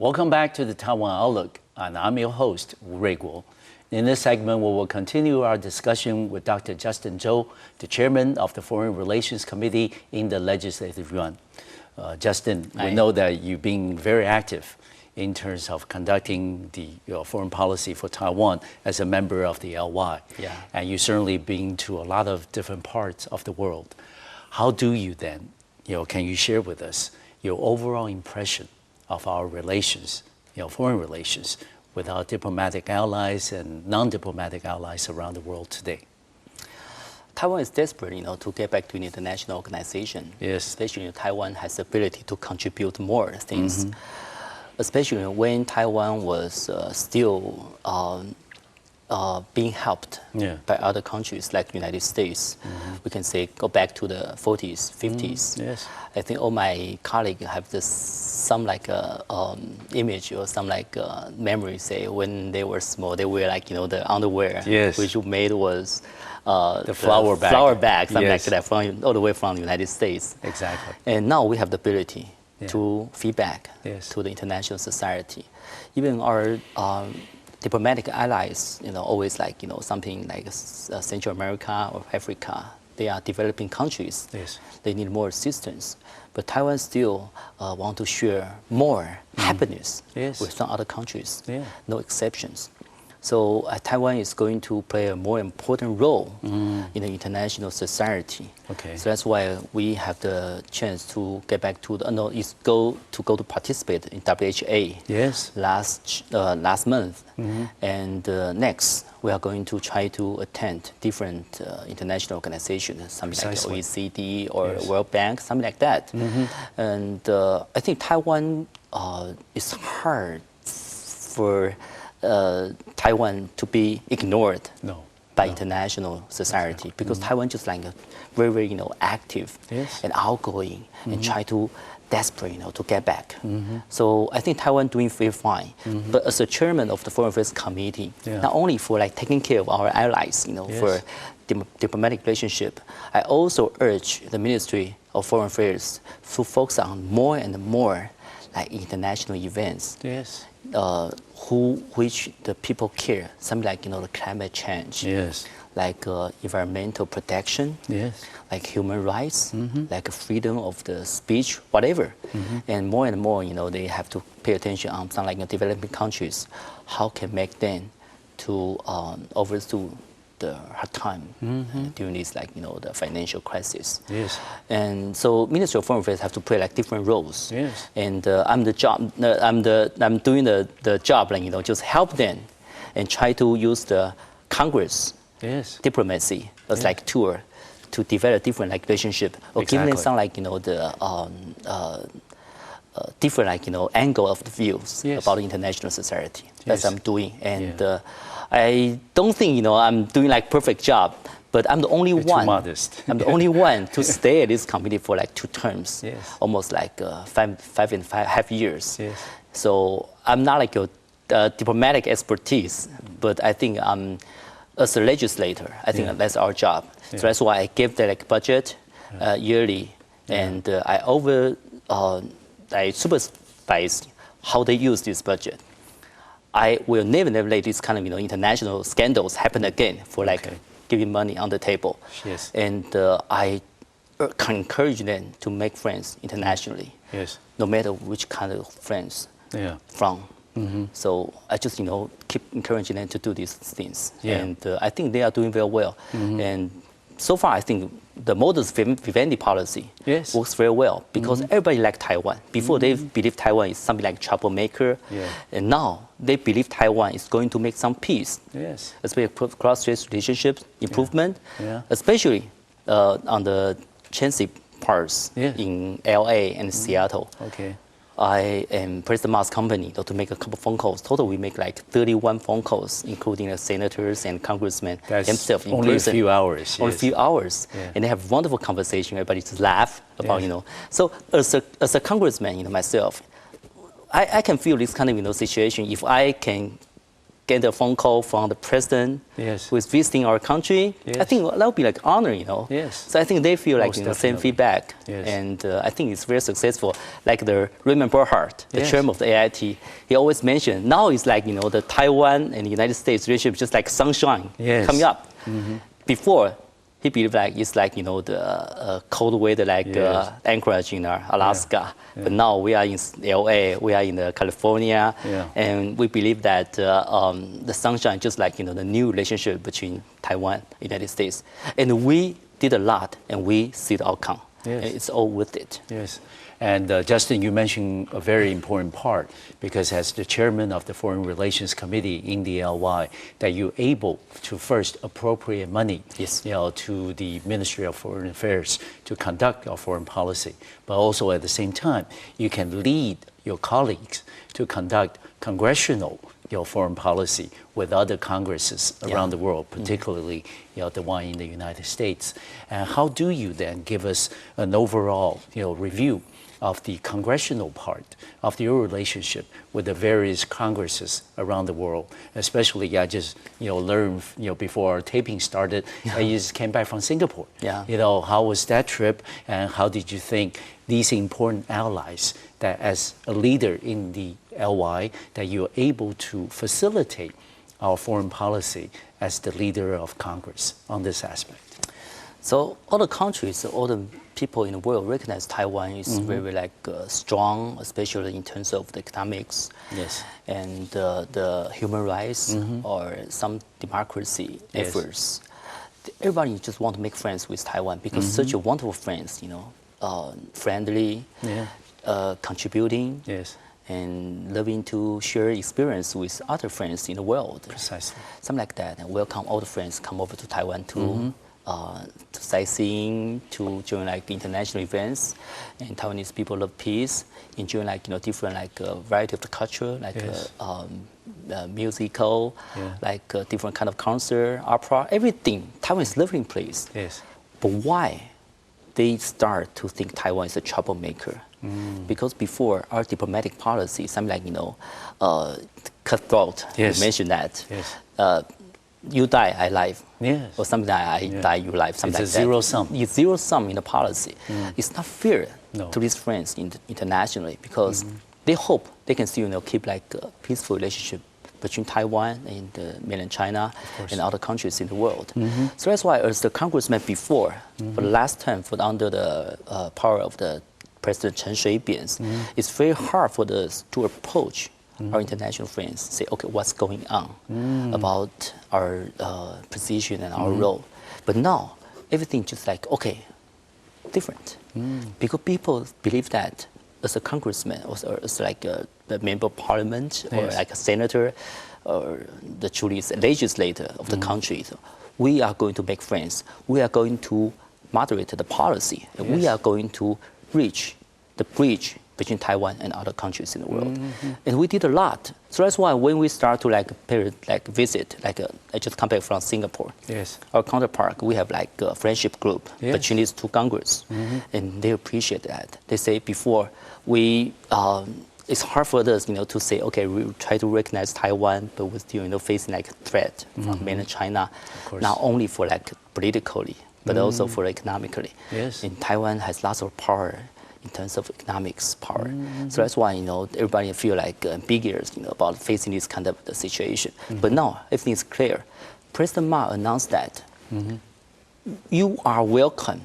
Welcome back to the Taiwan Outlook, and I'm your host, Wu Ruiguo. In this segment, we will continue our discussion with Dr. Justin Chou, the chairman of the Foreign Relations Committee in the Legislative Yuan. Justin, we know that you've been very active in terms of conducting the foreign policy for Taiwan as a member of the LY. Yeah. And you've certainly been to a lot of different parts of the world. How do you then, can you share with us your overall impression of our relations, foreign relations, with our diplomatic allies and non-diplomatic allies around the world today? Taiwan is desperate, to get back to an international organization. Yes. Especially Taiwan has the ability to contribute more things. Especially when Taiwan was still being helped by other countries like the United States. We can say go back to the 40s, 50s. Yes. I think all my colleagues have some image or some memory, say when they were small, they wear the underwear, which made was the flower bag, something like that, all the way from the United States. Exactly. And now we have the ability to feedback to the international society. Even our diplomatic allies, always something like Central America or Africa. They are developing countries. Yes. They need more assistance. But Taiwan still want to share more happiness with some other countries. No exceptions. So Taiwan is going to play a more important role in the international society. Okay. So that's why we have the chance to get back to go to participate in WHA. Yes. Last month, and next we are going to try to attend different international organizations, something like the OECD or World Bank, something like that. And I think Taiwan is hard for Taiwan to be ignored by international society because Taiwan just very, very active and outgoing and try to desperate to get back. So I think Taiwan doing very fine. But as a chairman of the Foreign Affairs Committee, not only for taking care of our allies, for diplomatic relationship, I also urge the Ministry of Foreign Affairs to focus on more and more international events. Yes. Which the people care, something like the climate change, like environmental protection, like human rights, like freedom of the speech, whatever. And more, they have to pay attention on some developing countries, how can make them to overthrow the hard time during this the financial crisis. Yes. And so Ministry of Foreign Affairs have to play different roles. Yes. And I'm doing the job just help them and try to use the Congress diplomacy as tool to develop different relationship or give them some the different angle of the views about the international society. That's what I'm doing. And I don't think I'm doing perfect job, but I'm the only one. Too modest. I'm the only one to stay at this committee for 2 terms, almost 5.5 years. So I'm not your diplomatic expertise, but I think as a legislator, I think that's our job. So that's why I give the budget yearly, and I supervise how they use this budget. I will never let this kind of international scandals happen again for giving money on the table. Yes. And I can encourage them to make friends internationally. Yes. No matter which kind of friends from. So I just keep encouraging them to do these things. And I think they are doing very well. And so far, I think the modus vivendi policy works very well because everybody likes Taiwan. Before they believed Taiwan is something like troublemaker, and now they believe Taiwan is going to make some peace, especially cross-strait relationships improvement, especially on the chancy parts in LA and Seattle. Okay. I am President Ma's company to make a couple phone calls. Total, we make 31 phone calls, including the senators and congressmen themselves in only person. A few hours. Only a few hours. And they have wonderful conversation. Everybody just laugh about, So as a congressman, myself, I can feel this kind of, situation. If I can get a phone call from the president who is visiting our country, I think that would be like honor, So I think they feel like the same feedback. And I think it's very successful. Like the Raymond Burkhart, the chairman of the AIT, he always mentioned, now it's like, the Taiwan and the United States relationship just like sunshine coming up. Before, he believed like it's like, the cold weather like Anchorage in Alaska. But now we are in LA, we are in California, and we believe that the sunshine just like, the new relationship between Taiwan and the United States. And we did a lot, and we see the outcome. And it's all worth it. And Justin, you mentioned a very important part, because as the chairman of the Foreign Relations Committee in the LY, that you're able to first appropriate money to the Ministry of Foreign Affairs to conduct our foreign policy. But also at the same time, you can lead your colleagues to conduct congressional foreign policy with other congresses around the world, particularly the one in the United States. And how do you then give us an overall review of the congressional part of your relationship with the various congresses around the world? Especially, I just learned before our taping started, you just came back from Singapore. How was that trip, and how did you think these important allies, that as a leader in the LY, that you're able to facilitate our foreign policy as the leader of Congress on this aspect? So all the countries, all the people in the world recognize Taiwan is very strong, especially in terms of the economics and the human rights or some democracy efforts. Everybody just want to make friends with Taiwan, because such a wonderful friends, friendly, contributing, and loving to share experience with other friends in the world. Precisely. Something like that, and welcome all the friends come over to Taiwan too. To sightseeing, to join like international events, and Taiwanese people love peace, enjoying like different like variety of the culture, like musical, like different kind of concert, opera, everything. Taiwan is a lovely place. But why they start to think Taiwan is a troublemaker? Because before our diplomatic policy, something like cutthroat. You mentioned that. You die, I live. Or something like I die, you live. Something it's like a that. zero sum. It's zero sum in the policy. It's not fair to these friends internationally, because they hope they can still keep like a peaceful relationship between Taiwan and mainland China and other countries in the world. So that's why, as the congressman before, for the last term, under the power of the President Chen Shui-bian, it's very hard for us to approach our international friends, say, okay, what's going on about our position and our role. But now, everything just like, okay, different. Because people believe that as a congressman, or as like a member of parliament, or like a senator, or the truly legislator of the country, so we are going to make friends. We are going to moderate the policy. And we are going to reach the bridge between Taiwan and other countries in the world. And we did a lot. So that's why when we start to visit, I just come back from Singapore. Our counterpart, we have like a friendship group between these two Congress. And they appreciate that. They say before, it's hard for us, to say, okay, we try to recognize Taiwan, but we're still, facing like a threat from mainland China, not only for like politically, but also for economically. And Taiwan has lots of power in terms of economics power. So that's why, everybody feel like ambiguous, about facing this kind of situation. But now, everything is clear. President Ma announced that you are welcome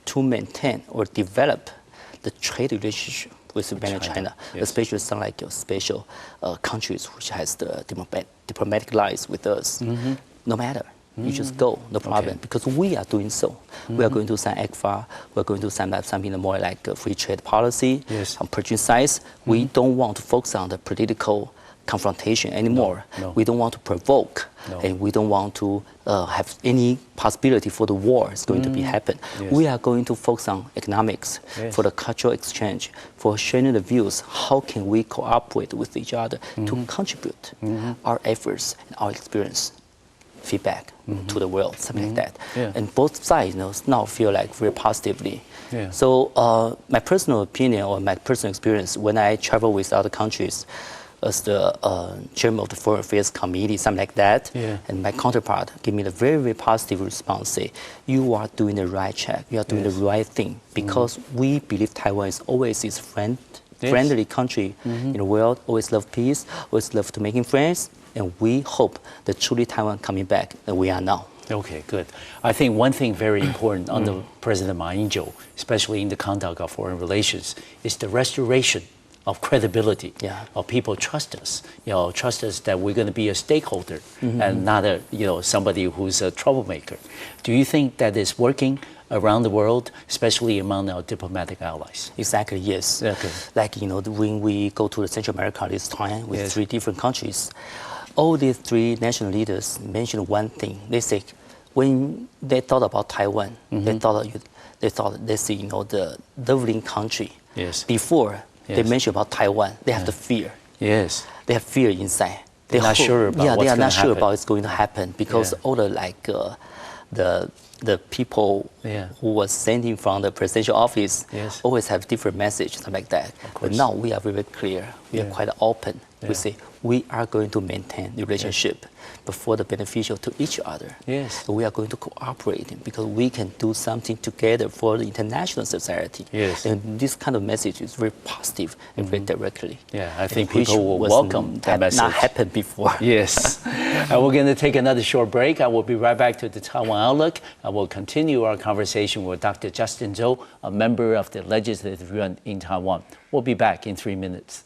to maintain or develop the trade relationship with mainland China, especially some like special countries which has the diplomatic lines with us. No matter. You just go, no problem, because we are doing so. We are going to sign ECFA, we're going to sign up something more like a free trade policy on purchasing sides. We don't want to focus on the political confrontation anymore. We don't want to provoke, and we don't want to have any possibility for the war is going to be happen. We are going to focus on economics, for the cultural exchange, for sharing the views. How can we cooperate with each other to contribute our efforts and our experience? Feedback to the world, something like that. And both sides now feel like very positively. So my personal opinion or my personal experience when I travel with other countries, as the chairman of the Foreign Affairs Committee, something like that. Yeah. And my counterpart gave me a very, very positive response, say, you are doing the right check, you are doing the right thing, because we believe Taiwan is always this friendly country in the world, always love peace, always love to making friends, and we hope that truly Taiwan coming back, and we are now. Okay, good. I think one thing very important under President Ma Ying-jeou, especially in the conduct of foreign relations, is the restoration of credibility. Of people trust us, trust us that we're going to be a stakeholder and not somebody who's a troublemaker. Do you think that is working around the world, especially among our diplomatic allies? Exactly, yes. Okay. Like, when we go to Central America this time with 3 different countries, all these 3 national leaders mentioned one thing. They say, when they thought about Taiwan, they thought they see, the lovely country. Yes. Before they mention about Taiwan, they have the fear. Yes. They have fear inside. They're not sure about what's they are not sure happen. about what's going to happen, because all the people who was sending from the presidential office always have different messages, something like that. But now we are very clear. We are quite open. We say we are going to maintain the relationship, but for the beneficial to each other. Yes. We are going to cooperate because we can do something together for the international society. Yes. And this kind of message is very positive and very directly. Yeah, I think people will welcome that message. Not happened before. Yes. We're going to take another short break. I will be right back to the Taiwan Outlook. I will continue our conversation with Dr. Justin Chou, a member of the Legislative Yuan in Taiwan. We'll be back in 3 minutes.